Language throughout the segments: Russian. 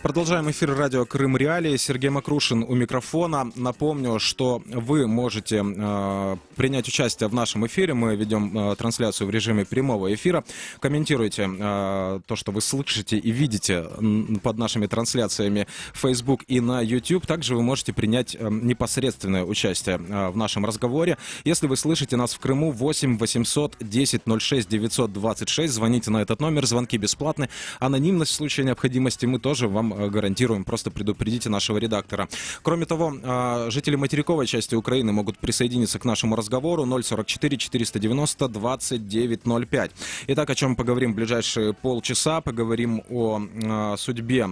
Продолжаем эфир радио «Крым Реалии». Сергей Макрушин у микрофона. Напомню, что вы можете принять участие в нашем эфире. Мы ведем трансляцию в режиме прямого эфира. Комментируйте то, что вы слышите и видите под нашими трансляциями в Facebook и на YouTube. Также вы можете принять непосредственное участие в нашем разговоре. Если вы слышите нас в Крыму, 8 800 10 06 926. Звоните на этот номер. Звонки бесплатны. Анонимность в случае необходимости мы тоже вам гарантируем, просто предупредите нашего редактора. Кроме того, жители материковой части Украины могут присоединиться к нашему разговору 044 490 2905. Итак, о чем поговорим в ближайшие полчаса? Поговорим о судьбе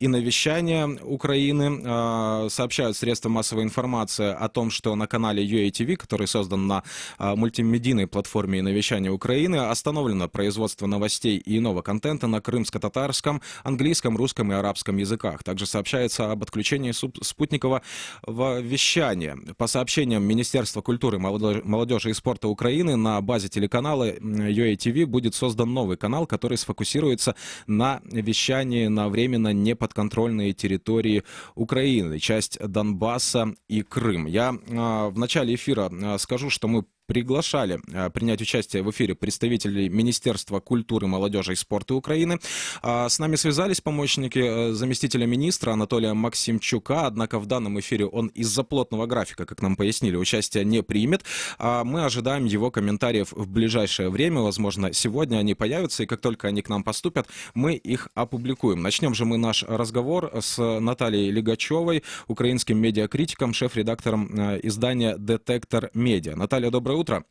иновещания Украины. Сообщают средства массовой информации о том, что на канале UATV, который создан на мультимедийной платформе иновещания Украины, остановлено производство новостей и иного контента на крымско-татарском, английском, русском и арабском языках. Также сообщается об отключении спутникового вещания. По сообщениям Министерства культуры, молодежи и спорта Украины, на базе телеканала UATV будет создан новый канал, который сфокусируется на вещании на временно неподконтрольные территории Украины, часть Донбасса и Крым. Я в начале эфира скажу, что мы приглашали принять участие в эфире представителей Министерства культуры, молодежи и спорта Украины. С нами связались помощники заместителя министра Анатолия Максимчука, однако в данном эфире он из-за плотного графика, как нам пояснили, участия не примет. Мы ожидаем его комментариев в ближайшее время, возможно, сегодня они появятся, и как только они к нам поступят, мы их опубликуем. Начнем же мы наш разговор с Натальей Лигачевой, украинским медиакритиком, шеф-редактором издания «Детектор Медиа». Наталья, доброе утро.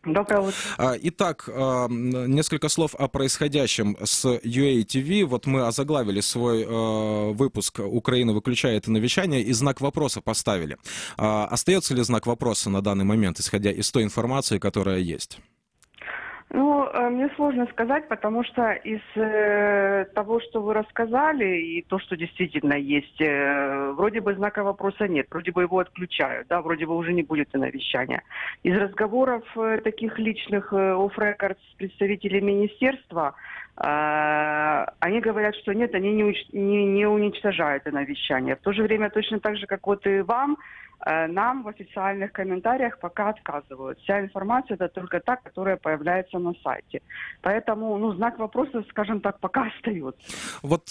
Доброе утро. Итак, несколько слов о происходящем с UATV. Вот мы озаглавили свой выпуск «Украина выключает иновещание» и знак вопроса поставили. Остается ли знак вопроса на данный момент, исходя из той информации, которая есть? Ну, мне сложно сказать, потому что из того, что вы рассказали, и то, что действительно есть, вроде бы знака вопроса нет, вроде бы его отключают, да, вроде бы уже не будет иновещания. Из разговоров таких личных off-record с представителями министерства, они говорят, что нет, они не уничтожают иновещание. В то же время точно так же, как вот и вам, нам в официальных комментариях пока отказывают. Вся информация это только та, которая появляется на сайте. Поэтому, знак вопроса, скажем так, пока остается. Вот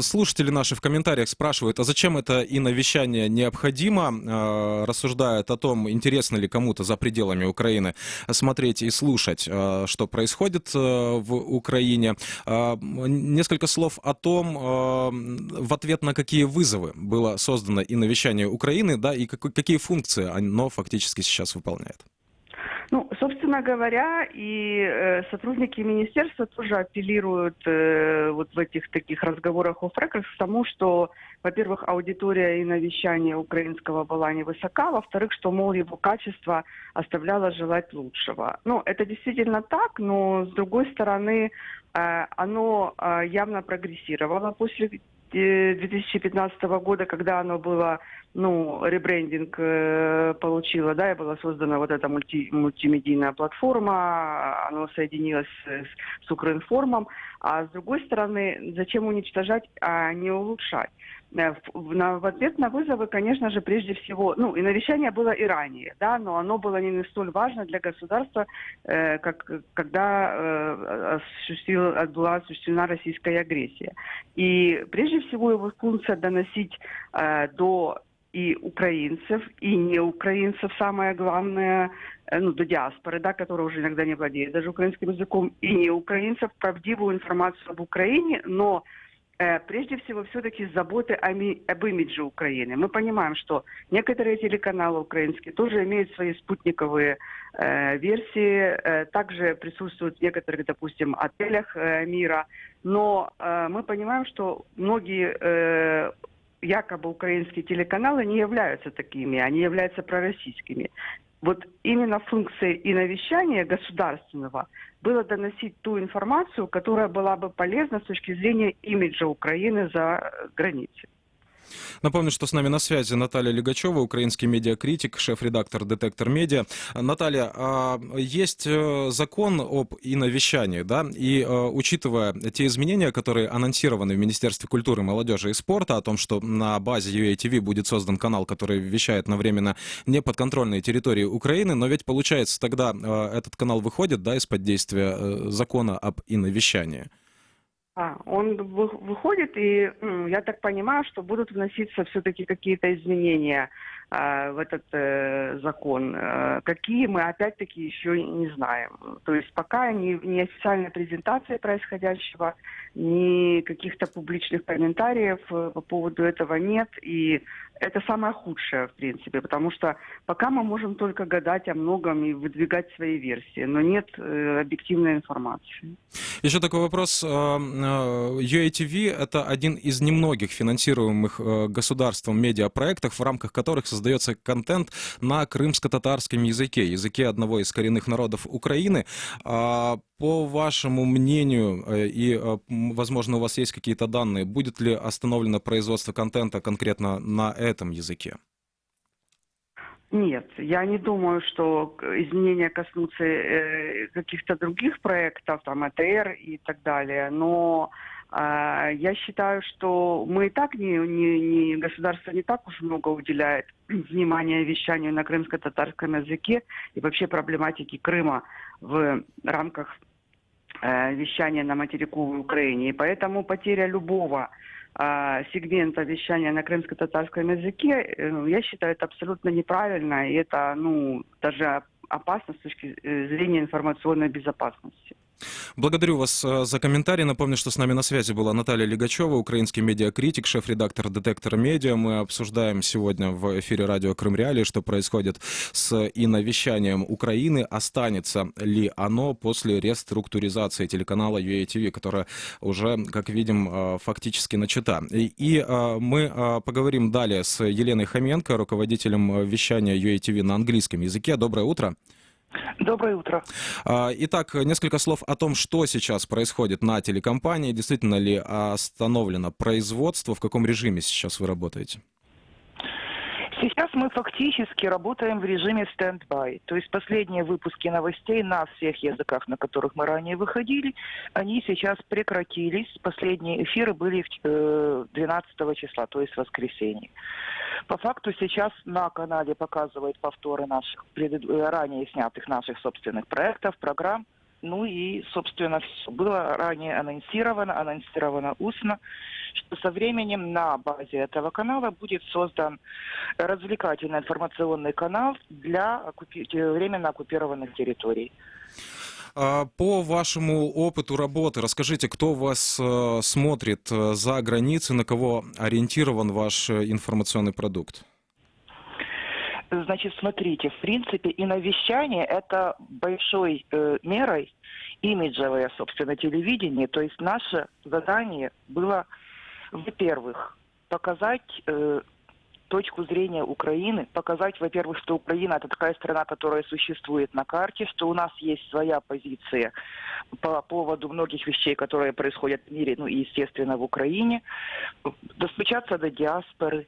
слушатели наши в комментариях спрашивают, а зачем это иновещание необходимо? Рассуждают о том, интересно ли кому-то за пределами Украины смотреть и слушать, что происходит в Украине. Несколько слов о том, в ответ на какие вызовы было создано иновещание Украины, да, и какие функции оно фактически сейчас выполняет? Ну, собственно говоря, и сотрудники министерства тоже апеллируют вот в этих таких разговорах off-record к тому, что, во-первых, аудитория и навещание украинского была невысока, во-вторых, что, мол, его качество оставляло желать лучшего. Ну, это действительно так, но, с другой стороны, оно явно прогрессировало после 2015 года, когда оно было, ребрендинг получило, да, и была создана вот эта мультимедийная платформа, оно соединилось с Укринформом, а с другой стороны, зачем уничтожать, а не улучшать? В ответ на вызовы, конечно же, прежде всего, и навещание было и ранее, да, но оно было не столь важно для государства, как когда была осуществлена российская агрессия. И прежде всего его функция доносить до и украинцев, и не украинцев, самое главное, до диаспоры, да, которая уже иногда не владеет даже украинским языком, и не украинцев, правдивую информацию об Украине, но прежде всего все-таки заботы об имидже Украины. Мы понимаем, что некоторые телеканалы украинские тоже имеют свои спутниковые версии, также присутствуют в некоторых, допустим, отелях мира, но мы понимаем, что многие якобы украинские телеканалы не являются такими, они являются пророссийскими. Вот именно функцией иновещания государственного было доносить ту информацию, которая была бы полезна с точки зрения имиджа Украины за границей. Напомню, что с нами на связи Наталья Лигачева, украинский медиакритик, шеф-редактор «Детектор Медиа». Наталья, есть закон об иновещании, да, и учитывая те изменения, которые анонсированы в Министерстве культуры, молодежи и спорта, о том, что на базе UATV будет создан канал, который вещает на временно неподконтрольной территории Украины, но ведь получается тогда этот канал выходит, да, из-под действия закона об иновещании. Он выходит, и я так понимаю, что будут вноситься все-таки какие-то изменения в этот закон. Какие мы опять-таки еще не знаем. То есть пока ни официальной презентации происходящего, ни каких-то публичных комментариев по поводу этого нет. И это самое худшее, в принципе, потому что пока мы можем только гадать о многом и выдвигать свои версии, но нет объективной информации. Еще такой вопрос. UATV — это один из немногих финансируемых государством медиапроектов, в рамках которых создается контент на крымско-татарском языке одного из коренных народов Украины. По вашему мнению, и, возможно, у вас есть какие-то данные, будет ли остановлено производство контента конкретно на этом языке? Нет, я не думаю, что изменения коснутся каких-то других проектов, там, АТР и так далее, но я считаю, что мы и так государство не так уж много уделяет внимания вещанию на крымско-татарском языке и вообще проблематике Крыма в рамках вещания на материковой Украине. И поэтому потеря любого сегмента вещания на крымско-татарском языке, я считаю, это абсолютно неправильно, и это, даже опасно с точки зрения информационной безопасности. Благодарю вас за комментарий. Напомню, что с нами на связи была Наталья Лигачева, украинский медиакритик, шеф-редактор «Детектора Медиа». Мы обсуждаем сегодня в эфире радио «Крым Реалии», что происходит с иновещанием Украины, останется ли оно после реструктуризации телеканала UATV, которая уже, как видим, фактически начата. И мы поговорим далее с Еленой Хоменко, руководителем вещания UATV на английском языке. Доброе утро. Доброе утро. Итак, несколько слов о том, что сейчас происходит на телекомпании. Действительно ли остановлено производство? В каком режиме сейчас вы работаете? Сейчас мы фактически работаем в режиме стенд-бай. То есть последние выпуски новостей на всех языках, на которых мы ранее выходили, они сейчас прекратились. Последние эфиры были 12 числа, то есть в воскресенье. По факту сейчас на канале показывают повторы наших ранее снятых наших собственных проектов, программ. Ну и, собственно, все было ранее анонсировано устно, что со временем на базе этого канала будет создан развлекательный информационный канал для временно оккупированных территорий. По вашему опыту работы, расскажите, кто вас смотрит за границей, на кого ориентирован ваш информационный продукт? Значит, смотрите, в принципе, иновещание – это большой мерой имиджевое, собственно, телевидение. То есть наше задание было, во-первых, показать точку зрения Украины, показать, во-первых, что Украина – это такая страна, которая существует на карте, что у нас есть своя позиция по поводу многих вещей, которые происходят в мире, ну и, естественно, в Украине, достучаться до диаспоры,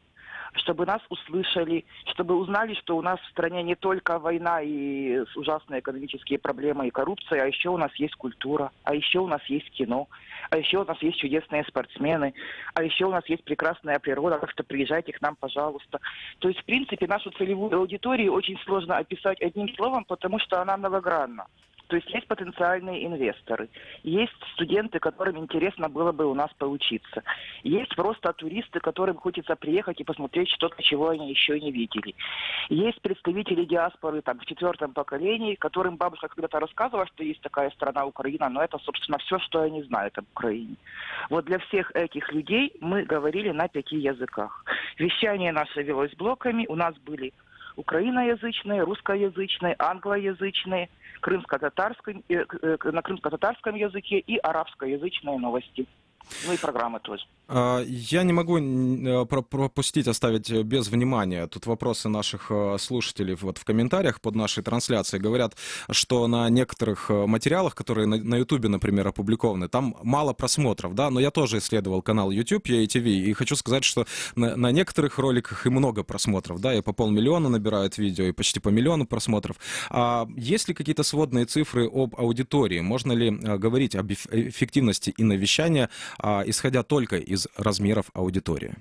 чтобы нас услышали, чтобы узнали, что у нас в стране не только война и ужасные экономические проблемы и коррупция, а еще у нас есть культура, а еще у нас есть кино, а еще у нас есть чудесные спортсмены, а еще у нас есть прекрасная природа, так что приезжайте к нам, пожалуйста. То есть, в принципе, нашу целевую аудиторию очень сложно описать одним словом, потому что она многогранна. То есть потенциальные инвесторы, есть студенты, которым интересно было бы у нас поучиться, есть просто туристы, которым хочется приехать и посмотреть что-то, чего они еще не видели. Есть представители диаспоры там, в 4-м поколении, которым бабушка когда-то рассказывала, что есть такая страна Украина, но это, собственно, все, что они знают об Украине. Вот для всех этих людей мы говорили на 5 языках. Вещание наше велось блоками, у нас были украиноязычные, русскоязычные, англоязычные, на крымско-татарском языке и арабскоязычные новости. Ну и программы тоже. Я не могу пропустить, оставить без внимания. Тут вопросы наших слушателей вот в комментариях под нашей трансляцией говорят, что на некоторых материалах, которые на Ютубе, например, опубликованы, там мало просмотров, да, но я тоже исследовал канал YouTube, UATV, и хочу сказать, что на некоторых роликах и много просмотров, да, и по 500 000 набирают видео, и почти по 1 000 000 просмотров. А есть ли какие-то сводные цифры об аудитории? Можно ли говорить об эффективности иновещания, исходя только из размеров аудитории?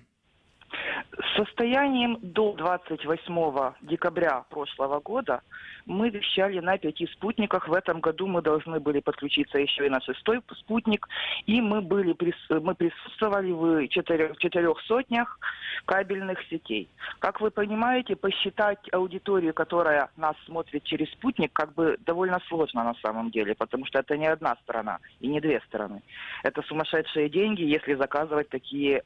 С состоянием до 28 декабря прошлого года мы вещали на 5 спутниках. В этом году мы должны были подключиться еще и на 6-й спутник. И мы присутствовали в 4 сотнях кабельных сетей. Как вы понимаете, посчитать аудиторию, которая нас смотрит через спутник, как бы довольно сложно на самом деле, потому что это не одна сторона и не 2 стороны. Это сумасшедшие деньги, если заказывать такие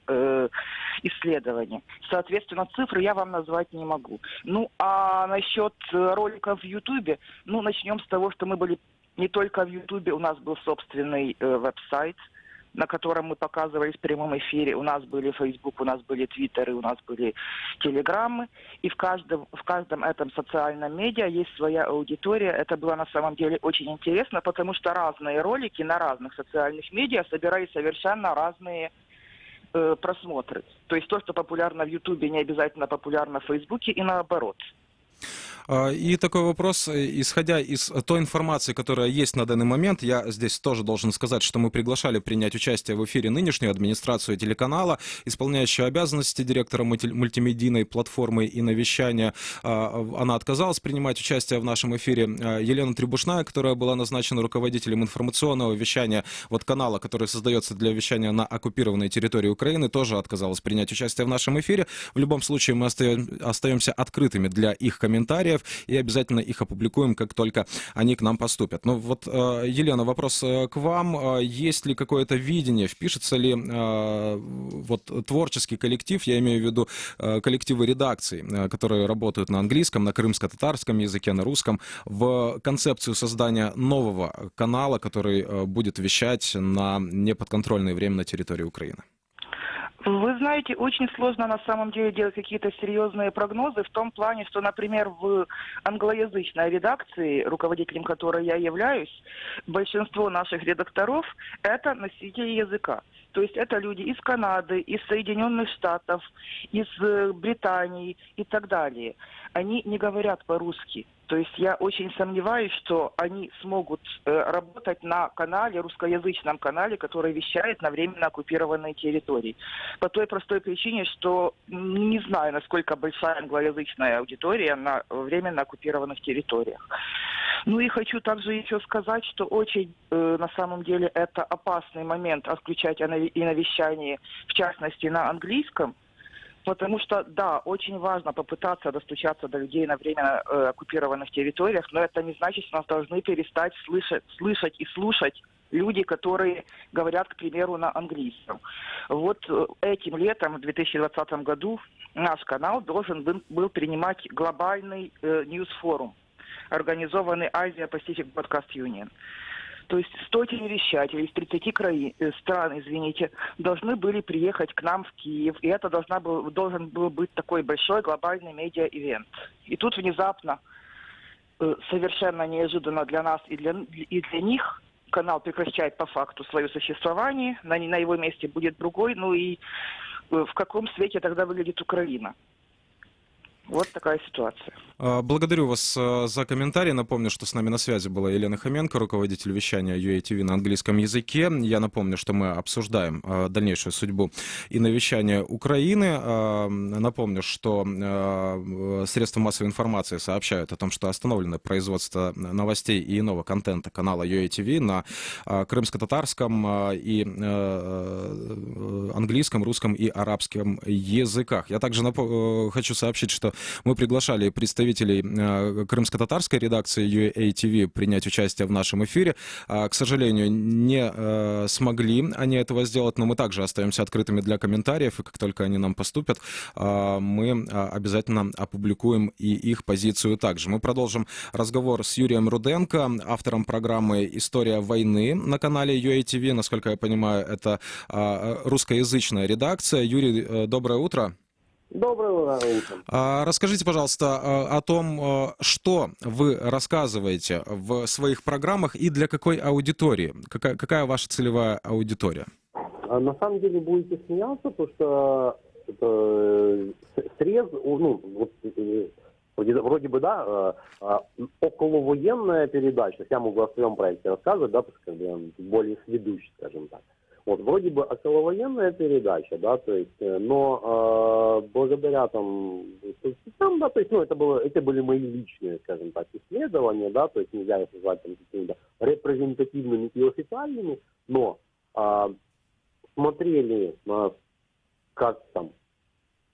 исследования. Соответственно, цифры я вам назвать не могу. Ну, а насчет роликов в Ютубе, ну, начнем с того, что мы были не только в Ютубе, у нас был собственный веб-сайт, на котором мы показывались в прямом эфире. У нас были Facebook, у нас были Твиттеры, у нас были Телеграммы. И в каждом этом социальном медиа есть своя аудитория. Это было на самом деле очень интересно, потому что разные ролики на разных социальных медиа собирали совершенно разные просмотры. То есть то, что популярно в Ютубе, не обязательно популярно в Фейсбуке и наоборот. И такой вопрос, исходя из той информации, которая есть на данный момент, я здесь тоже должен сказать, что мы приглашали принять участие в эфире нынешнюю администрацию телеканала, исполняющую обязанности директора мультимедийной платформы и навещания. Она отказалась принимать участие в нашем эфире. Елена Требушная, которая была назначена руководителем информационного вещания вот канала, который создается для вещания на оккупированной территории Украины, тоже отказалась принять участие в нашем эфире. В любом случае мы остаемся открытыми для их комментариев и обязательно их опубликуем, как только они к нам поступят. Ну вот, Елена, вопрос к вам. Есть ли какое-то видение, впишется ли вот творческий коллектив, я имею в виду коллективы редакций, которые работают на английском, на крымско-татарском языке, на русском, в концепцию создания нового канала, который будет вещать на неподконтрольное время на территории Украины? Вы знаете, очень сложно на самом деле делать какие-то серьезные прогнозы в том плане, что, например, в англоязычной редакции, руководителем которой я являюсь, большинство наших редакторов – это носители языка. То есть это люди из Канады, из Соединенных Штатов, из Британии и так далее. Они не говорят по-русски. То есть я очень сомневаюсь, что они смогут работать на канале, русскоязычном канале, который вещает на временно оккупированной территории. По той простой причине, что не знаю, насколько большая англоязычная аудитория на временно оккупированных территориях. Ну и хочу также еще сказать, что очень, на самом деле, это опасный момент отключать и навещание, в частности, на английском. Потому что, да, очень важно попытаться достучаться до людей на временно оккупированных территориях, но это не значит, что нас должны перестать слышать и слушать люди, которые говорят, к примеру, на английском. Вот этим летом, в 2020 году, наш канал должен был принимать глобальный ньюс-форум, организованный Asia Pacific Broadcast Union. То есть 100 телевещателей из 30 стран, должны были приехать к нам в Киев, и это должен был быть такой большой глобальный медиа-ивент. И тут внезапно, совершенно неожиданно для нас и для них, канал прекращает по факту свое существование, на его месте будет другой, ну и в каком свете тогда выглядит Украина? Вот такая ситуация. Благодарю вас за комментарий. Напомню, что с нами на связи была Елена Хоменко, руководитель вещания UATV на английском языке. Я напомню, что мы обсуждаем дальнейшую судьбу и навещания Украины. Напомню, что средства массовой информации сообщают о том, что остановлено производство новостей и иного контента канала UATV на крымско-татарском и английском, русском и арабском языках. Я также хочу сообщить, что что мы приглашали представителей крымско-татарской редакции UATV принять участие в нашем эфире. К сожалению, не смогли они этого сделать, но мы также остаемся открытыми для комментариев, и как только они нам поступят, мы обязательно опубликуем и их позицию также. Мы продолжим разговор с Юрием Руденко, автором программы «История войны» на канале UATV. Насколько я понимаю, это русскоязычная редакция. Юрий, доброе утро. Доброе утро. Расскажите, пожалуйста, о том, что вы рассказываете в своих программах и для какой аудитории? Какая ваша целевая аудитория? На самом деле будете смеяться, потому что это срез, вроде бы, да, околовоенная передача. Я могу о своем проекте рассказывать, да, как бы более сведущий, скажем так. Вот, вроде бы околовоенная передача, да, то есть, но благодаря там, да, то есть, это были мои личные, скажем так, исследования, да, то есть нельзя их назвать там какими-то репрезентативными и официальными, но смотрели нас, как там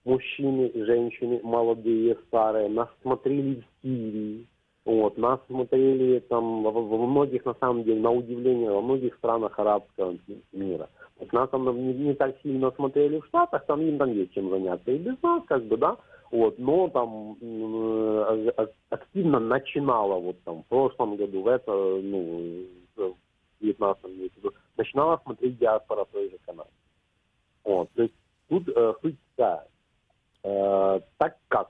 мужчины, женщины, молодые, старые, нас смотрели в Сирии. Вот, нас смотрели там во многих, на самом деле, на удивление, во многих странах арабского мира. Вот, нас там не так сильно смотрели в Штатах, там им там есть чем заняться и без нас, как бы, да. Вот, но там активно начинала вот там в прошлом году, в 19 году, начинала смотреть диаспора той же Канады. Вот, то есть тут суть такая, так как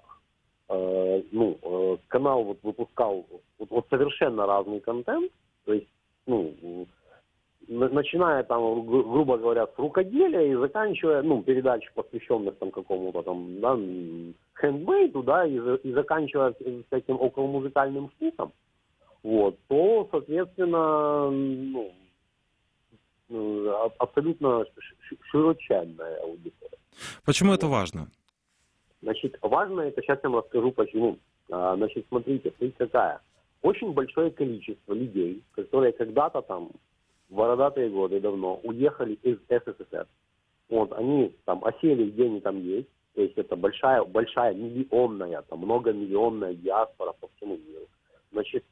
канал вот выпускал вот совершенно разный контент, то есть, начиная там, грубо говоря, с рукоделия и заканчивая, передач, посвященных там какому-то там, да, хендмейду, да, и заканчивая всяким околомузыкальным штукам, вот, то, соответственно, абсолютно широченная аудитория. Почему это важно? Значит, важно это, сейчас я вам расскажу почему. Значит, смотрите, суть какая. Очень большое количество людей, которые когда-то там, в бородатые годы давно, уехали из СССР. Вот, они там осели, где они там есть. То есть это большая миллионная, там, многомиллионная диаспора по всему миру. Значит,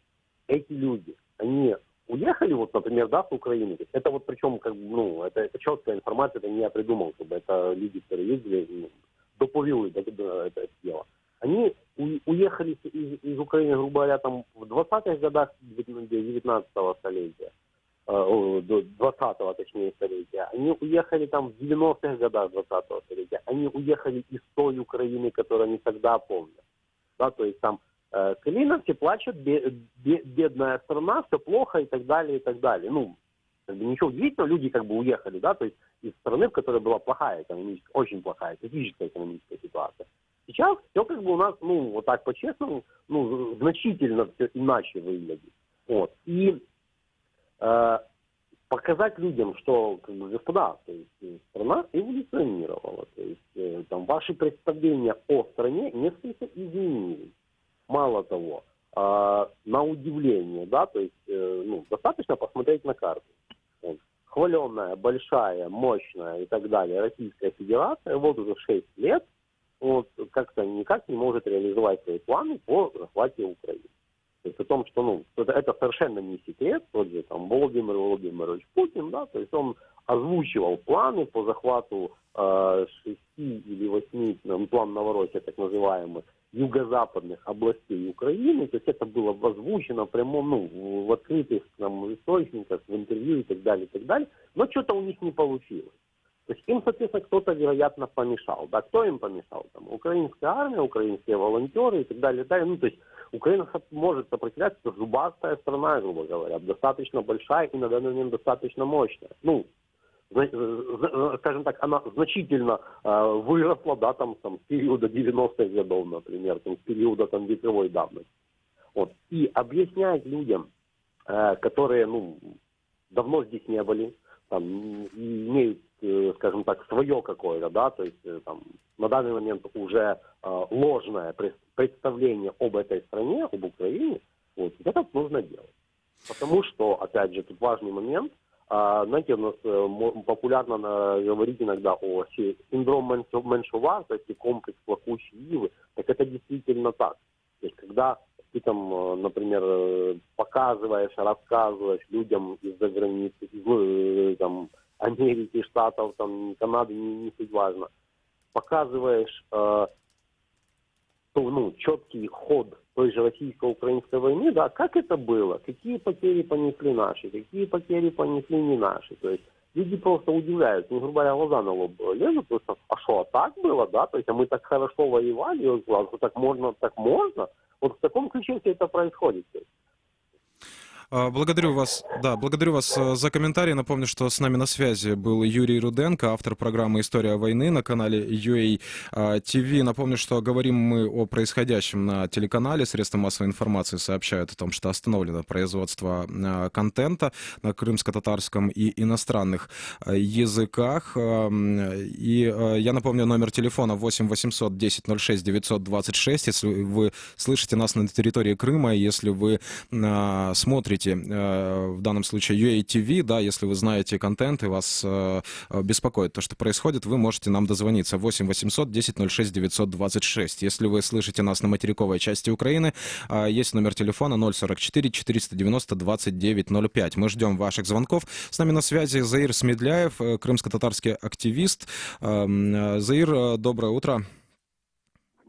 эти люди, они уехали, вот, например, да, с Украины. Это вот причем, как бы, это четкая информация, это не я придумал, чтобы это люди, которые ездили, доповели это дело. Они уехали из Украины, грубо говоря, там в 20-х годах 19-го столетия, 20-го, точнее, столетия. Они уехали там в 90-х годах 20-го столетия. Они уехали из той Украины, которую они тогда помнят. Да, то есть там клиновцы плачут, бедная страна, все плохо и так далее, и так далее. Ничего удивительного, люди как бы уехали, да, то есть из страны, в которой была плохая экономическая, очень плохая, критическая экономическая ситуация. Сейчас все как бы у нас, вот так по-честному, значительно все иначе выглядит. Вот. И показать людям, что, как бы, господа, то есть страна эволюционировала, то есть там ваши представления о стране несколько изменились. Мало того, на удивление, да, то есть, достаточно посмотреть на карту. Вот. Хваленная, большая, мощная и так далее Российская Федерация вот уже 6 лет вот, как-то никак не может реализовать свои планы по захвате Украины. То есть о том, что это совершенно не секрет, тот же там Владимир Владимирович Путин, да, то есть он озвучивал планы по захвату 6 или 8, план Новороссия, так называемых, юго-западных областей Украины, то есть это было озвучено в прямом, в открытых там источниках, в интервью и так далее, но что-то у них не получилось. То есть им, соответственно, кто-то, вероятно, помешал. Да, кто им помешал? Там, украинская армия, украинские волонтеры и так далее, то есть Украина может сопротивляться, это зубастая страна, грубо говоря, достаточно большая и на данный момент достаточно мощная. Скажем так, она значительно выросла, да, там с периода 90-х годов, например, с периода там вековой давности. Вот. И объяснять людям, которые, давно здесь не были, там, имеют, скажем так, свое какое-то, да, то есть там на данный момент уже ложное представление об этой стране, об Украине, вот, это нужно делать. Потому что, опять же, тут важный момент, Знаете, у нас популярно говорить иногда о синдром меншовартости, комплекс плакучей ивы. Так это действительно так. То есть, когда ты там, например, показываешь, рассказываешь людям из-за границы, из там, Америки, Штатов, там, Канады, не суть важно, показываешь четкий ход той же российско-украинской войны, да, как это было, какие потери понесли наши, какие потери понесли не наши. То есть люди просто удивляются, грубо говоря, глаза на лоб лезут, потому что, а что, а так было, да, то есть, а мы так хорошо воевали, так можно, так можно. Вот в таком ключе все это происходит. Благодарю вас за комментарий. Напомню, что с нами на связи был Юрий Руденко, автор программы «История войны» на канале UA TV. Напомню, что говорим мы о происходящем на телеканале. Средства массовой информации сообщают о том, что остановлено производство контента на крымско-татарском и иностранных языках. И я напомню, номер телефона 8 800 10 06 926. Если вы слышите нас на территории Крыма, если вы смотрите в данном случае UA TV, да, если вы знаете контент и вас беспокоит то, что происходит, вы можете нам дозвониться 8 800 10 06 926. Если вы слышите нас на материковой части Украины, есть номер телефона 044 490 2905. Мы ждем ваших звонков. С нами на связи Заир Смедляев, крымско-татарский активист. Заир, доброе утро.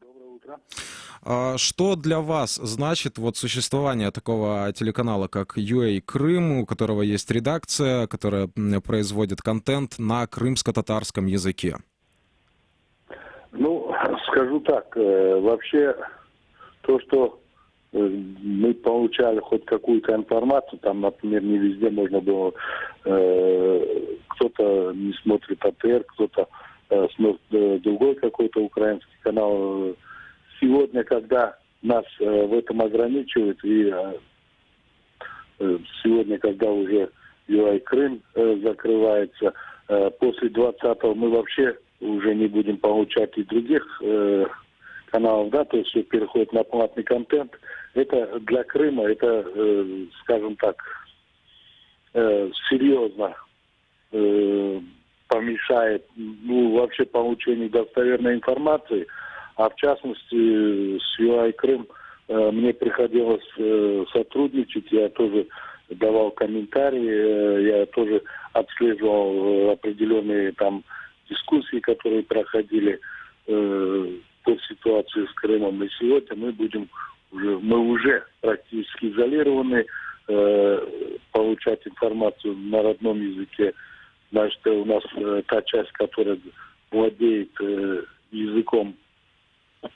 Доброе утро. Что для вас значит вот существование такого телеканала, как UA Крым, у которого есть редакция, которая производит контент на крымско-татарском языке? Ну, скажу так, вообще то, что мы получали хоть какую-то информацию, там, например, не везде можно было, кто-то не смотрит АТР, кто-то смотрит другой какой-то украинский канал. Сегодня, когда нас в этом ограничивают, и сегодня, когда уже UA Крым закрывается, после 20-го мы вообще уже не будем получать и других каналов, да, то есть все переходит на платный контент. Это для Крыма, это, скажем так, серьезно помешает, вообще получению достоверной информации. А в частности, с UA Крым мне приходилось сотрудничать, я тоже давал комментарии, я тоже отслеживал определенные там дискуссии, которые проходили по ситуации с Крымом. И сегодня мы уже практически изолированы, получать информацию на родном языке. Значит, у нас та часть, которая владеет языком,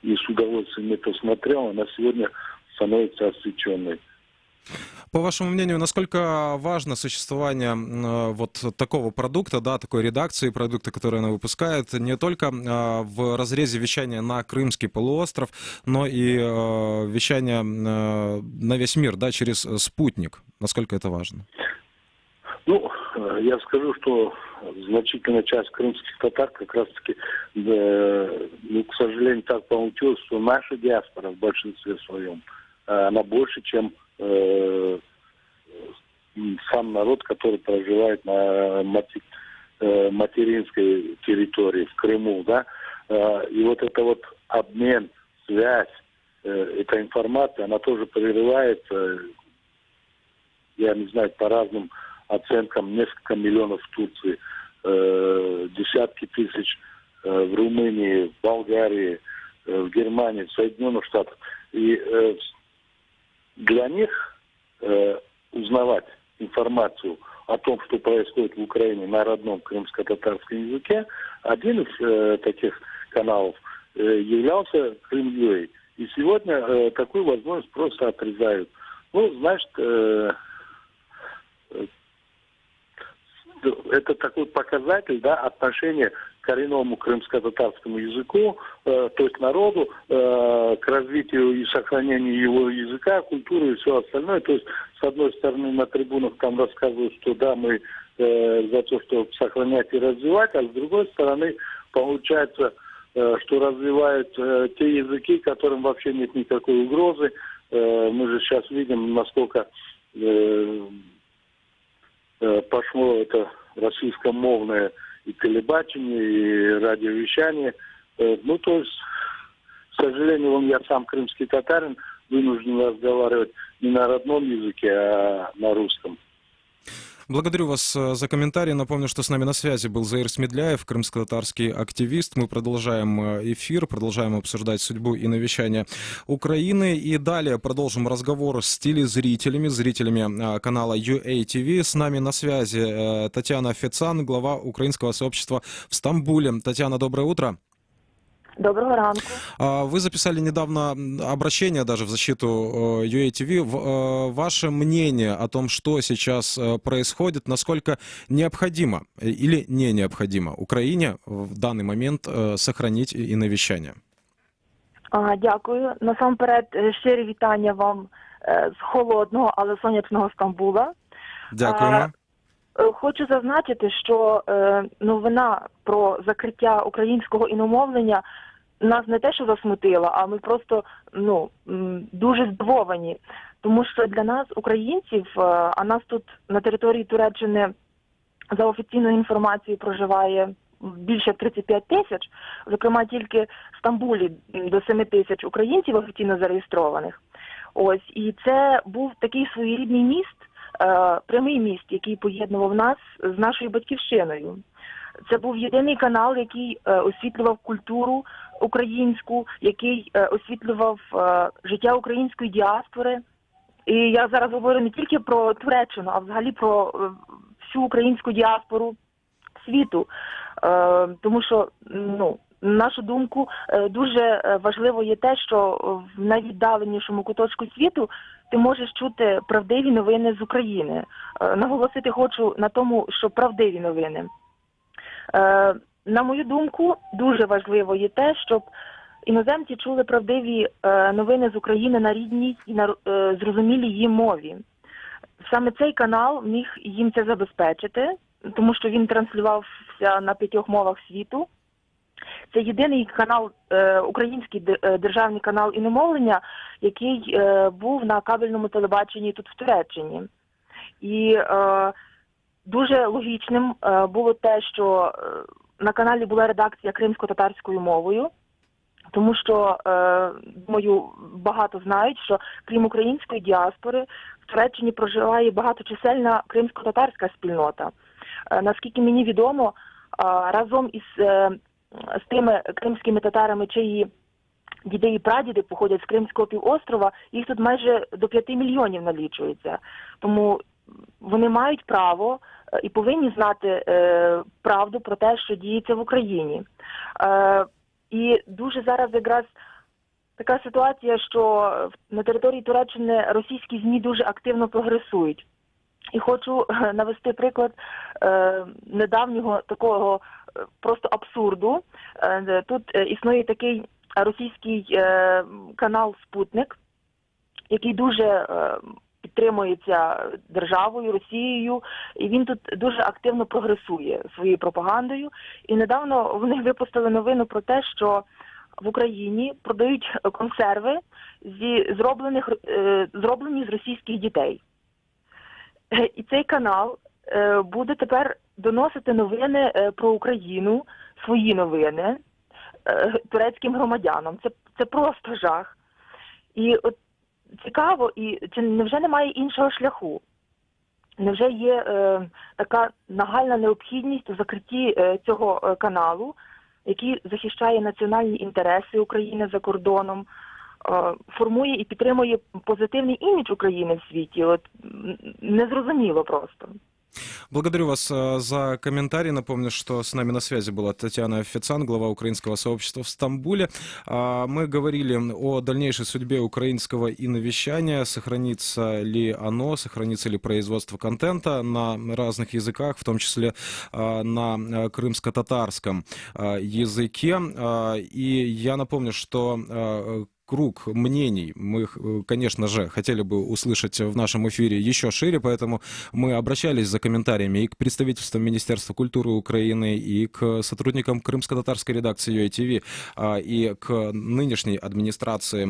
и с удовольствием это смотрел, она сегодня становится освещенной. По вашему мнению, насколько важно существование вот такого продукта, да, такой редакции продукта, который она выпускает, не только в разрезе вещания на Крымский полуостров, но и вещание на весь мир, да, через спутник? Насколько это важно? Ну, я скажу, что значительная часть крымских татар как раз-таки, к сожалению, так получилось, что наша диаспора в большинстве своем, она больше, чем сам народ, который проживает на материнской территории, в Крыму, да. И вот это вот обмен, связь, эта информация, она тоже прерывается, я не знаю, по разным оценкам, несколько миллионов в Турции, десятки тысяч в Румынии, в Болгарии, в Германии, в Соединенных Штатах. И для них узнавать информацию о том, что происходит в Украине на родном крымско-татарском языке, один из таких каналов являлся Крым.UA. И сегодня такую возможность просто отрезают. Ну, значит, это такой показатель, да, отношения к коренному крымско-татарскому языку, то есть народу, к развитию и сохранению его языка, культуры и все остальное. То есть, с одной стороны, на трибунах там рассказывают, что да, мы за то, чтобы сохранять и развивать, а с другой стороны, получается, что развивают те языки, которым вообще нет никакой угрозы. Мы же сейчас видим, насколько пошло это российскомовное и телебачение, и радиовещание. Ну, то есть, к сожалению, я сам крымский татарин, вынужден разговаривать не на родном языке, а на русском. Благодарю вас за комментарий. Напомню, что с нами на связи был Заир Смедляев, крымско-татарский активист. Мы продолжаем эфир, продолжаем обсуждать судьбу и навещание Украины. И далее продолжим разговор с телезрителями, зрителями канала UATV. С нами на связи Татьяна Фецан, глава украинского сообщества в Стамбуле. Татьяна, доброе утро. Доброго ранку. Вы записали недавно обращение даже в защиту UATV. Ваше мнение о том, что сейчас происходит, насколько необходимо или не необходимо Украине в данный момент сохранить навещание? Дякую. Насамперед, щирі вітання вам з холодного, але сонячного Стамбула. Дякуємо. Хочу зазначити, що новина про закриття українського іномовлення нас не те, що засмутила, а ми просто дуже здивовані. Тому що для нас, українців, а нас тут на території Туреччини за офіційною інформацією проживає більше як 35 тисяч, зокрема тільки в Стамбулі до 7 тисяч українців офіційно зареєстрованих. Ось, і це був такий своєрідний міст, прямий міст, який поєднував нас з нашою батьківщиною. Це був єдиний канал, який освітлював культуру українську, який освітлював життя української діаспори. І я зараз говорю не тільки про Туреччину, а взагалі про всю українську діаспору світу. Тому що, на нашу думку, дуже важливо є те, що в найвіддаленішому куточку світу ти можеш чути правдиві новини з України. Наголосити хочу на тому, що правдиві новини. На мою думку, дуже важливо є те, щоб іноземці чули правдиві новини з України на рідній і на зрозумілій їм мові. Саме цей канал міг їм це забезпечити, тому що він транслювався на 5 мовах світу. Це єдиний канал, український державний канал іномовлення, який був на кабельному телебаченні тут в Туреччині. І дуже логічним було те, що на каналі була редакція кримсько-татарською мовою, тому що, думаю, багато знають, що крім української діаспори, в Туреччині проживає багаточисельна кримсько-татарська спільнота. Наскільки мені відомо, разом із тими кримськими татарами, чиї діди і прадіди походять з Кримського півострова, їх тут майже до 5 мільйонів налічується. Тому вони мають право і повинні знати правду про те, що діється в Україні. І дуже зараз якраз така ситуація, що на території Туреччини російські ЗМІ дуже активно прогресують. І хочу навести приклад недавнього такого просто абсурду. Тут існує такий російський канал «Спутник», який дуже підтримується державою, Росією, і він тут дуже активно прогресує своєю пропагандою. І недавно вони випустили новину про те, що в Україні продають консерви, зроблені з російських дітей. І цей канал буде тепер доносити новини про Україну, свої новини, турецьким громадянам. Це просто жах. І от цікаво, і чи невже немає іншого шляху? Невже є така нагальна необхідність у закритті цього каналу, який захищає національні інтереси України за кордоном, формує і підтримує позитивний імідж України в світі? От незрозуміло просто. Благодарю вас за комментарий. Напомню, что с нами на связи была Татьяна Фецан, глава украинского сообщества в Стамбуле. Мы говорили о дальнейшей судьбе украинского иновещания, сохранится ли оно, сохранится ли производство контента на разных языках, в том числе на крымско-татарском языке. И я напомню, что круг мнений мы, конечно же, хотели бы услышать в нашем эфире еще шире, поэтому мы обращались за комментариями и к представительству Министерства культуры Украины, и к сотрудникам крымско-татарской редакции UATV, и к нынешней администрации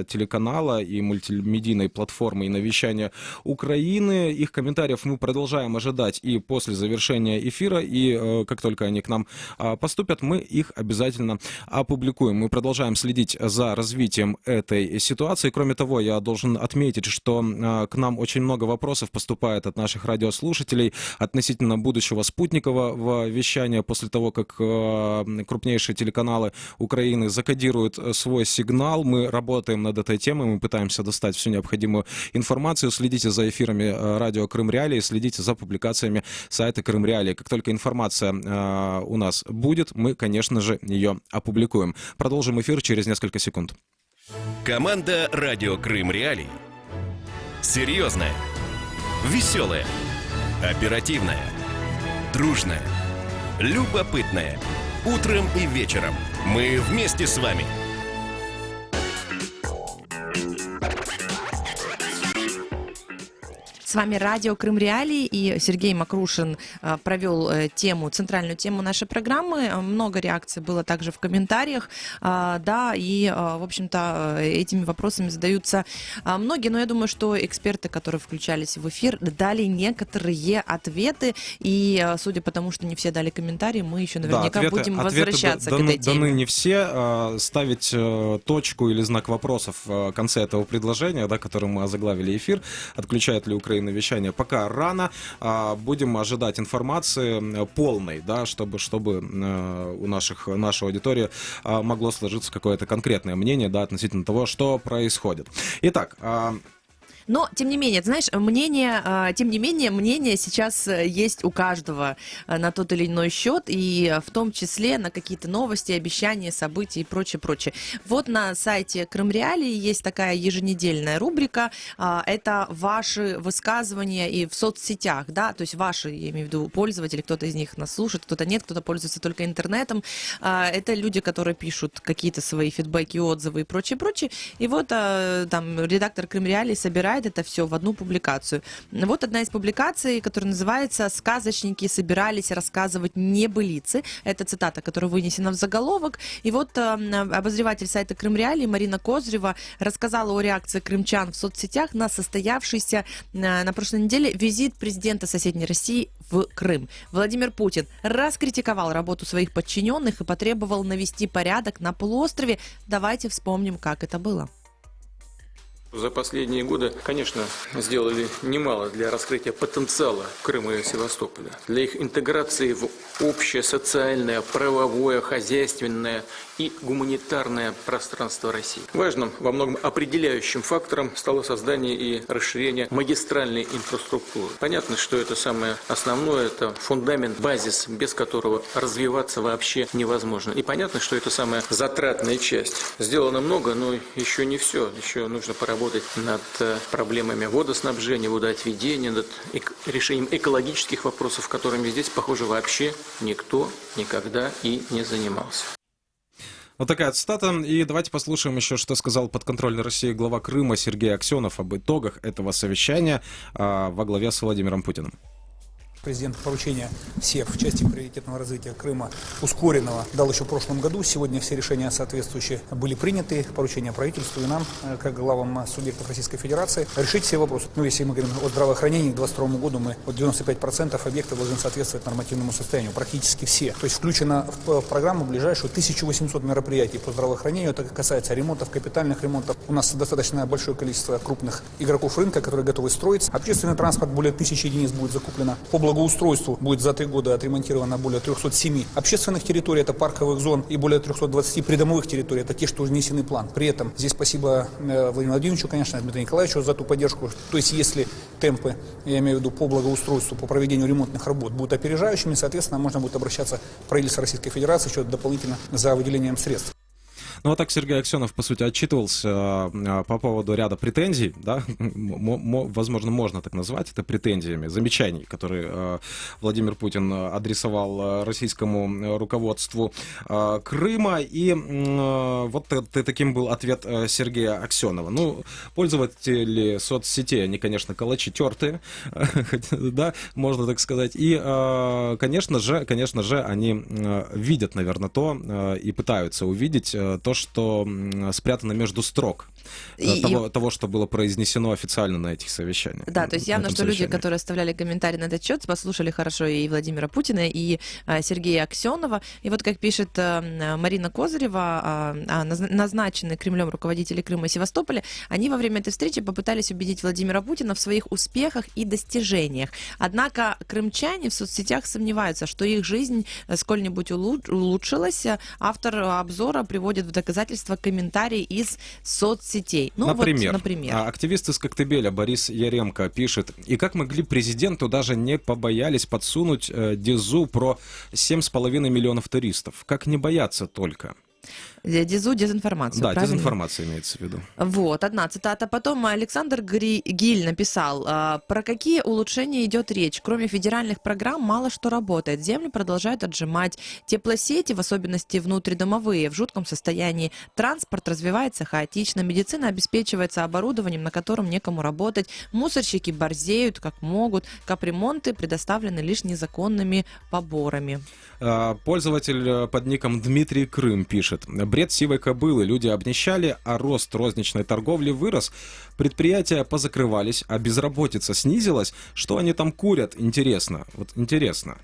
телеканала и мультимедийной платформы и навещания Украины. Их комментариев мы продолжаем ожидать и после завершения эфира, и как только они к нам поступят, мы их обязательно опубликуем. Мы продолжаем следить за развитием этой ситуации. Кроме того, я должен отметить, что к нам очень много вопросов поступает от наших радиослушателей относительно будущего спутникового вещания после того, как крупнейшие телеканалы Украины закодируют свой сигнал. Мы работаем над этой темой, мы пытаемся достать всю необходимую информацию. Следите за эфирами радио Крым Реалии, следите за публикациями сайта Крым Реалии. Как только информация у нас будет, мы, конечно же, ее опубликуем. Продолжим эфир через несколько секунд. Команда «Радио Крым Реалии». Серьезная, веселая, оперативная, дружная, любопытная. Утром и вечером мы вместе с вами. С вами радио Крым Реалии, и Сергей Макрушин провел центральную тему нашей программы. Много реакций было также в комментариях, да, и, в общем-то, этими вопросами задаются многие, но я думаю, что эксперты, которые включались в эфир, дали некоторые ответы, и, судя по тому, что не все дали комментарии, мы еще наверняка будем возвращаться к этой теме. Даны не все. Ставить точку или знак вопросов в конце этого предложения, да, которым мы озаглавили эфир, отключает ли Украина вещание, пока рано. Будем ожидать информации полной, да, чтобы у нашей аудитории могло сложиться какое-то конкретное мнение, да, относительно того, что происходит. Итак, но, тем не менее, знаешь, мнение сейчас есть у каждого на тот или иной счет, и в том числе на какие-то новости, обещания, события и прочее. Вот на сайте Крым Реалии есть такая еженедельная рубрика, это ваши высказывания и в соцсетях, да, то есть ваши, я имею в виду, пользователи, кто-то из них нас слушает, кто-то нет, кто-то пользуется только интернетом. Это люди, которые пишут какие-то свои фидбэки, отзывы и прочее. И вот там редактор Крым Реалии собирает это все в одну публикацию. Вот одна из публикаций, которая называется «Сказочники собирались рассказывать небылицы». Это цитата, которая вынесена в заголовок. И вот обозреватель сайта Крым Реалии Марина Козырева рассказала о реакции крымчан в соцсетях на состоявшийся на прошлой неделе визит президента соседней России в Крым. Владимир Путин раскритиковал работу своих подчиненных и потребовал навести порядок на полуострове. Давайте вспомним, как это было. За последние годы, конечно, сделали немало для раскрытия потенциала Крыма и Севастополя, для их интеграции в общее социальное, правовое, хозяйственное и гуманитарное пространство России. Важным, во многом определяющим фактором стало создание и расширение магистральной инфраструктуры. Понятно, что это самое основное, это фундамент, базис, без которого развиваться вообще невозможно. И понятно, что это самая затратная часть. Сделано много, но еще не все. Еще нужно поработать над проблемами водоснабжения, водоотведения, над решением экологических вопросов, которыми здесь, похоже, вообще никто никогда и не занимался. Вот такая цитата. И давайте послушаем еще, что сказал подконтрольной России глава Крыма Сергей Аксенов об итогах этого совещания во главе с Владимиром Путиным. Президент поручения все в части приоритетного развития Крыма ускоренного дал еще в прошлом году. Сегодня все решения соответствующие были приняты. Поручение правительству и нам, как главам субъектов Российской Федерации, решить все вопросы. Ну, если мы говорим о здравоохранении, к 2022 году мы 95% объектов должны соответствовать нормативному состоянию. Практически все. То есть включено в программу ближайшую 1800 мероприятий по здравоохранению. Это касается ремонтов, капитальных ремонтов. У нас достаточно большое количество крупных игроков рынка, которые готовы строиться. Общественный транспорт более 1000 единиц будет закуплено. По благоустройству будет за 3 года отремонтировано более 307 общественных территорий, это парковых зон, и более 320 придомовых территорий, это те, что уже внесены в план. При этом здесь спасибо Владимиру Владимировичу, конечно, Дмитрию Николаевичу за ту поддержку. То есть если темпы, я имею в виду по благоустройству, по проведению ремонтных работ будут опережающими, соответственно, можно будет обращаться в правительство Российской Федерации еще дополнительно за выделением средств. Ну, а так Сергей Аксенов, по сути, отчитывался по поводу ряда претензий, да, возможно, можно так назвать это претензиями, замечаний, которые Владимир Путин адресовал российскому руководству Крыма, и вот таким был ответ Сергея Аксенова. Ну, пользователи соцсетей, они, конечно, калачи тертые, да, можно так сказать, и, конечно же, они видят, наверное, то и пытаются увидеть то, что спрятано между строк того, что было произнесено официально на этих совещаниях. Да, то есть явно, что люди, которые оставляли комментарии на этот счет, послушали хорошо и Владимира Путина, и Сергея Аксенова. И вот как пишет Марина Козырева, назначенные Кремлем руководители Крыма и Севастополя, они во время этой встречи попытались убедить Владимира Путина в своих успехах и достижениях. Однако крымчане в соцсетях сомневаются, что их жизнь сколь-нибудь улучшилась. Автор обзора приводит в доказательство комментарии из соцсетей. Ну, например, вот, например. Активист из Коктебеля Борис Яремко пишет: и как могли президенту даже не побоялись подсунуть дезу про 7,5 миллионов туристов? Как не бояться только? Дезу дезинформацию, да, правильно? дезинформация имеется в виду. Вот, одна цитата. Потом Александр Гиль написал, про какие улучшения идет речь. Кроме федеральных программ мало что работает. Землю продолжают отжимать. Теплосети, в особенности внутридомовые, в жутком состоянии. Транспорт развивается хаотично. Медицина обеспечивается оборудованием, на котором некому работать. Мусорщики борзеют как могут. Капремонты предоставлены лишь незаконными поборами. Пользователь под ником Дмитрий Крым пишет: бред сивой кобылы, люди обнищали, а рост розничной торговли вырос, предприятия позакрывались, а безработица снизилась. Что они там курят? Интересно. Вот интересно.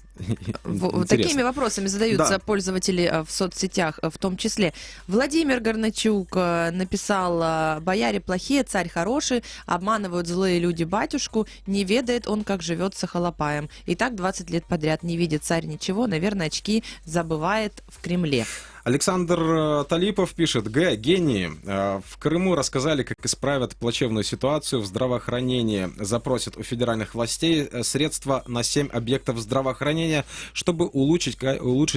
Такими вопросами задаются пользователи в соцсетях, в том числе. Владимир Горначук написал: бояре плохие, царь хороший, обманывают злые люди батюшку, не ведает он, как живет с холопаем. И так 20 лет подряд не видит царь ничего, наверное, очки забывает в Кремле. Александр Талипов пишет: гении. В Крыму рассказали, как исправят плачевную ситуацию в здравоохранении. Запросят у федеральных властей средства на 7 объектов здравоохранения, чтобы улучшить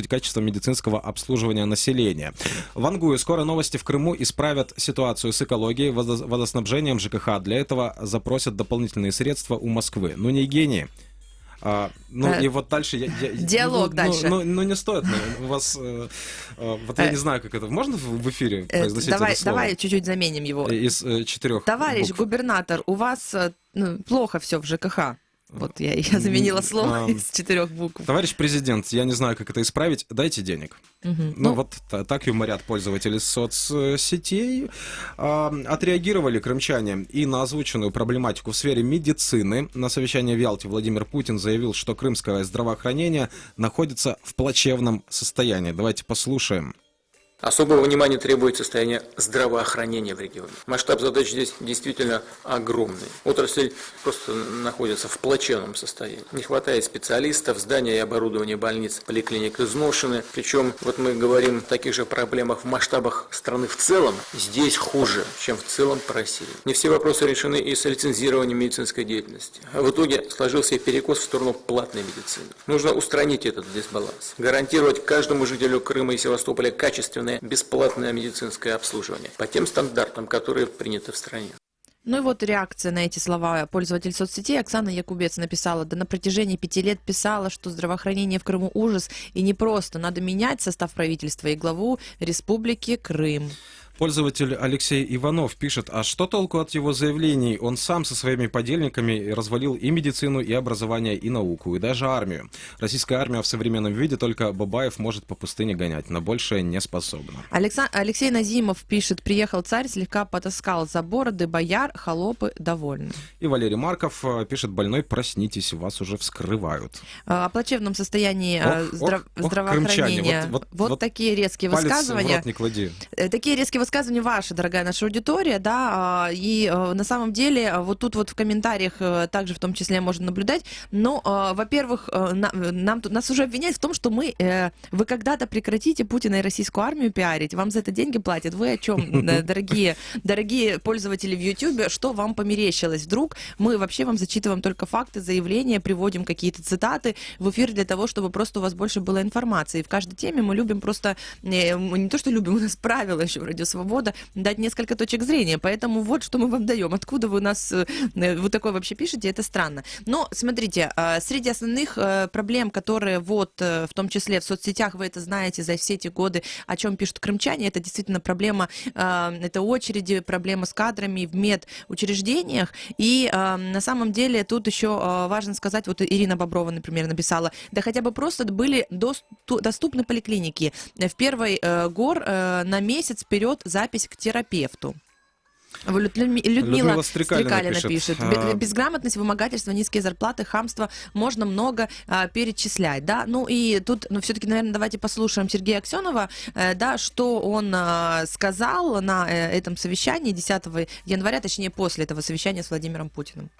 качество медицинского обслуживания населения. Вангую: скоро новости в Крыму исправят ситуацию с экологией, водоснабжением, ЖКХ. Для этого запросят дополнительные средства у Москвы. Ну, не гении. И вот дальше диалог дальше. Не стоит. У вас вот я не знаю, как это. Можно в эфире произносить это слово? Давай чуть-чуть заменим его. Из 4 Товарищ букв. губернатор, у вас плохо все в ЖКХ. Вот я заменила слово из 4 букв. Товарищ президент, я не знаю, как это исправить. Дайте денег. Вот так юморят пользователи соцсетей. Отреагировали крымчане и на озвученную проблематику в сфере медицины. На совещании в Ялте Владимир Путин заявил, что крымское здравоохранение находится в плачевном состоянии. Давайте послушаем. Особого внимания требует состояние здравоохранения в регионе. Масштаб задач здесь действительно огромный. Отрасль просто находится в плачевном состоянии. Не хватает специалистов, здания и оборудования больниц, поликлиник изношены. Причем вот мы говорим о таких же проблемах в масштабах страны в целом. Здесь хуже, чем в целом по России. Не все вопросы решены и с лицензированием медицинской деятельности. А в итоге сложился и перекос в сторону платной медицины. Нужно устранить этот дисбаланс. Гарантировать каждому жителю Крыма и Севастополя качественное бесплатное медицинское обслуживание по тем стандартам, которые приняты в стране. Ну и вот реакция на эти слова пользователь соцсетей. Оксана Якубец написала: да на протяжении 5 лет писала, что здравоохранение в Крыму ужас и непросто. Надо менять состав правительства и главу Республики Крым. Пользователь Алексей Иванов пишет: а что толку от его заявлений? Он сам со своими подельниками развалил и медицину, и образование, и науку, и даже армию. Российская армия в современном виде только Бабаев может по пустыне гонять, на большее не способна. Алексей Назимов пишет: приехал царь, слегка потаскал за бороды бояр, холопы довольны. И Валерий Марков пишет: больной, проснитесь, вас уже вскрывают. О плачевном состоянии здравоохранения. Вот такие резкие палец высказывания. в рот не клади. Такие резкие высказывания ваши, дорогая наша аудитория, да, и на самом деле вот тут вот в комментариях также в том числе можно наблюдать, но, во-первых, нас уже обвиняют в том, что вы когда-то прекратите Путина и российскую армию пиарить, вам за это деньги платят, вы о чем, дорогие пользователи в YouTube, что вам померещилось вдруг? Мы вообще вам зачитываем только факты, заявления, приводим какие-то цитаты в эфир для того, чтобы просто у вас больше было информации. В каждой теме мы любим просто, не то что любим, у нас правило еще в «Радио Свобода», дать несколько точек зрения, поэтому вот что мы вам даем. Откуда вы вы такое вообще пишете, это странно. Но, смотрите, среди основных проблем, которые вот, в том числе в соцсетях, вы это знаете за все эти годы, о чем пишут крымчане, это действительно проблема, это очереди, проблема с кадрами в медучреждениях, и на самом деле тут еще важно сказать, вот Ирина Боброва, например, написала, да хотя бы просто были доступны поликлиники. В первой ГОР на месяц вперед запись к терапевту. Людмила Стрекалина пишет. Безграмотность, вымогательство, низкие зарплаты, хамство, можно много перечислять, да. Ну и тут, все-таки, наверное, давайте послушаем Сергея Аксенова, да, что он сказал на этом совещании 10 января, точнее, после этого совещания с Владимиром Путиным.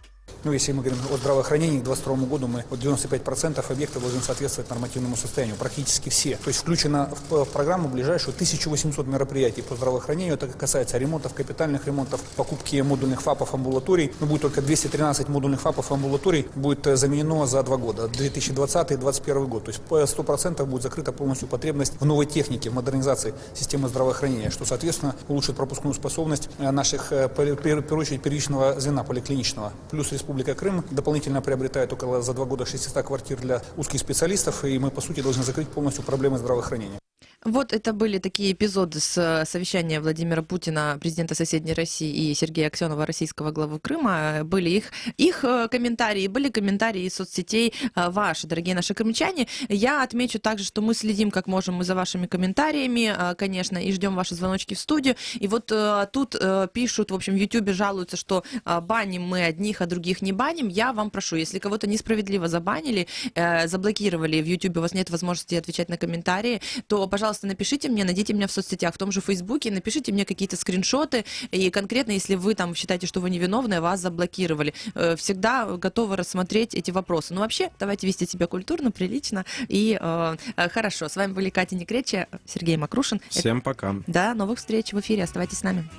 Ну, если мы говорим о здравоохранении, к 2022 году мы 95% объектов должны соответствовать нормативному состоянию, практически все. То есть включено в программу ближайшую 1800 мероприятий по здравоохранению. Это касается ремонтов, капитальных ремонтов, покупки модульных ФАПов, амбулаторий. Но будет только 213 модульных ФАПов, амбулаторий будет заменено за 2 года, 2020 и 2021 год. То есть 100% будет закрыта полностью потребность в новой технике, в модернизации системы здравоохранения, что, соответственно, улучшит пропускную способность наших, в первую очередь, первичного звена поликлиничного. Плюс Республика Крым дополнительно приобретает за 2 года 600 квартир для узких специалистов, и мы, по сути, должны закрыть полностью проблемы здравоохранения. Вот это были такие эпизоды с совещания Владимира Путина, президента соседней России, и Сергея Аксенова, российского главы Крыма. Были их комментарии, были комментарии из соцсетей ваши, дорогие наши крымчане. Я отмечу также, что мы следим как можем мы за вашими комментариями, конечно, и ждем ваши звоночки в студию. И вот тут пишут, в общем, в Ютубе жалуются, что баним мы одних, а других не баним. Я вам прошу, если кого-то несправедливо забанили, заблокировали, в Ютубе у вас нет возможности отвечать на комментарии, то, пожалуйста, напишите мне, найдите меня в соцсетях, в том же Фейсбуке, напишите мне какие-то скриншоты, и конкретно, если вы там считаете, что вы невиновны, вас заблокировали. Всегда готовы рассмотреть эти вопросы. Но вообще, давайте вести себя культурно, прилично и хорошо. С вами были Катя Некреча, Сергей Макрушин. Всем пока. До новых встреч в эфире. Оставайтесь с нами.